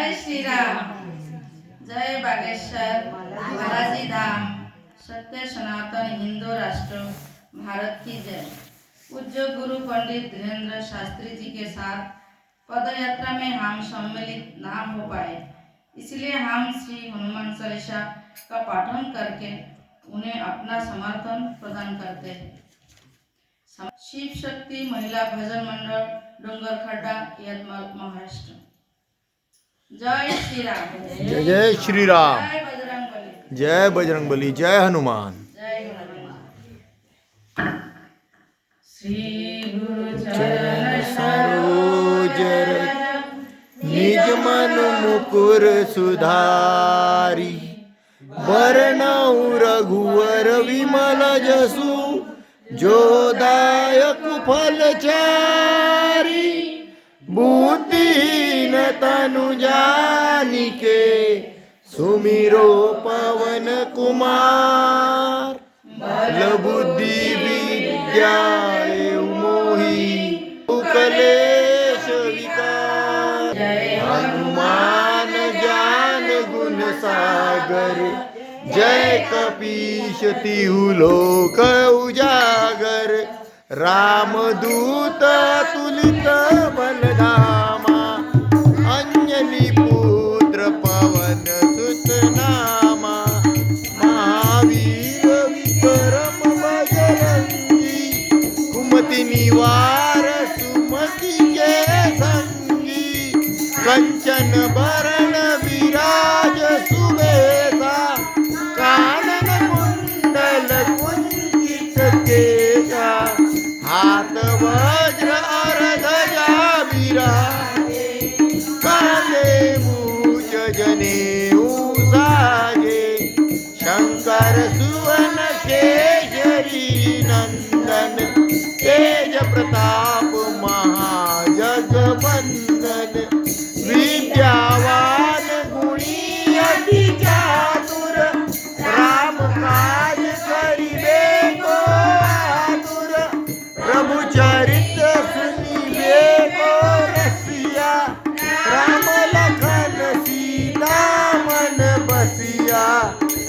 जय श्री राम। जय बागेश्वर बालाजी धाम। सत्य सनातन हिंदू राष्ट्र भारत की जय। पूज्य गुरु पंडित धीरेन्द्र शास्त्री जी के साथ पदयात्रा में हम सम्मिलित ना हो पाए, इसलिए हम श्री हनुमान चालीसा का पाठन करके उन्हें अपना समर्थन प्रदान करते हैं। शिव शक्ति महिला भजन मंडल, डोंगरखड्डा, यवतमाळ, महाराष्ट्र। जय श्री राम। जय जय श्री राम। जय बजरंगबली। जय बजरंगबली। जय हनुमान। जय हनुमान। श्री गुरु चरण सरोज निज मन मुकुर सुधारी, बरनउँ रघुवर विमल जसु, जो दायक फल चारि। बुद्धिहीन तनु जानिके, सुमिरो पवन कुमार। बल बुद्धि विद्या मोहि, कलेश विकार। हनुमान ज्ञान गुण सागर, जय कपीश तिहु लोक उजागर। रामदूत तुलित बलधामा, अंजनी पुत्र पवन सुत नामा। महावीर विक्रम बजरंगी, कुमति निवार सुमति के संगी। कंचन बरन विराज सुबेसा, कानन कुंडल कुंचित केसा। हाथ वज्र और ध्वजा विराजे, कांधे मूछ जनेऊ साजे। शंकर सुवन केसरी नंदन, तेज प्रताप महाजगवंदन। विद्यावान गुणी अति चातुर, राम काज करिबे को आतुर। प्रभु चरित्र सुनिबे को रसिया, राम लखन सीता मन बसिया।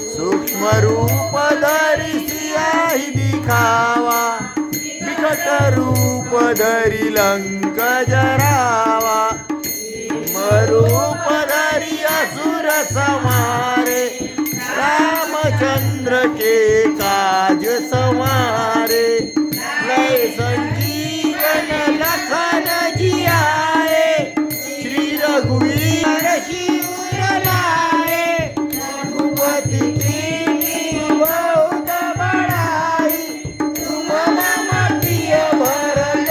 सूक्ष्म रूप धरि सियाहि दिखावा, विकट रूप धरि लंक जरावा। रूप धरि असुर संहारे, रामचंद्र के काज संवारे। लय संजीवन लखन जियाए, श्री रघुवीर शिवर लाए। रघुपति कीन्ही बहुत बड़ाई, तुम मम प्रिय भरत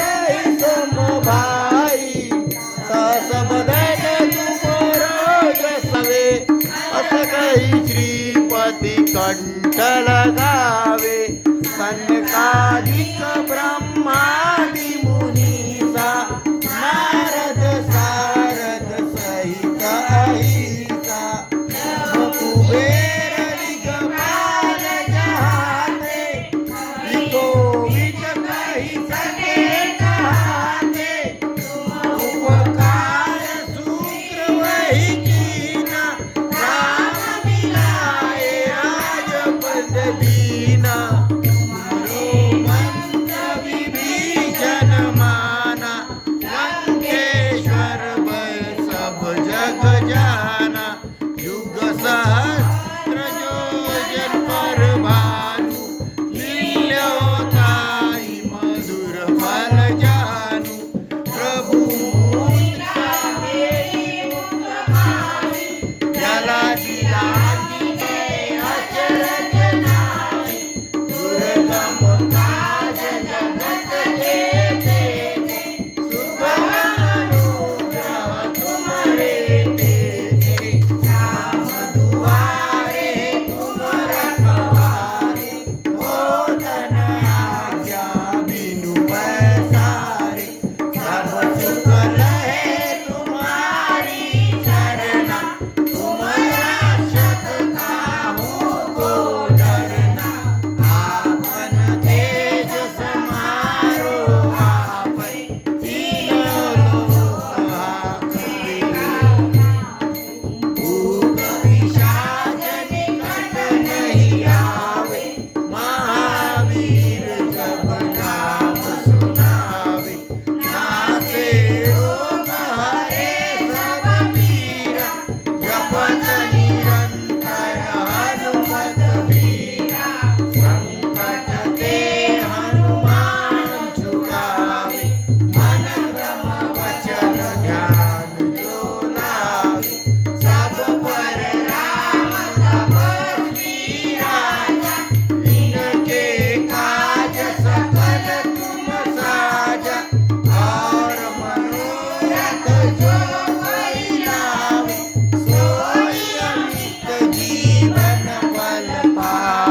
सम भाई। सहस बदन तुमरो जस वे, अस कहि श्रीपति कंठ लगावे। सनकादिक ब्रह्मादि मुनीसा, नारद सारद सहित अहिसा। कुबेर दिगपाल जहाते, इतो विच कहि सके कहाते। उपकार शुक्र वही कीना, राम मिलाए राजपद दीना। विभीषण माना, लंकेश्वर भय सब जग जाना।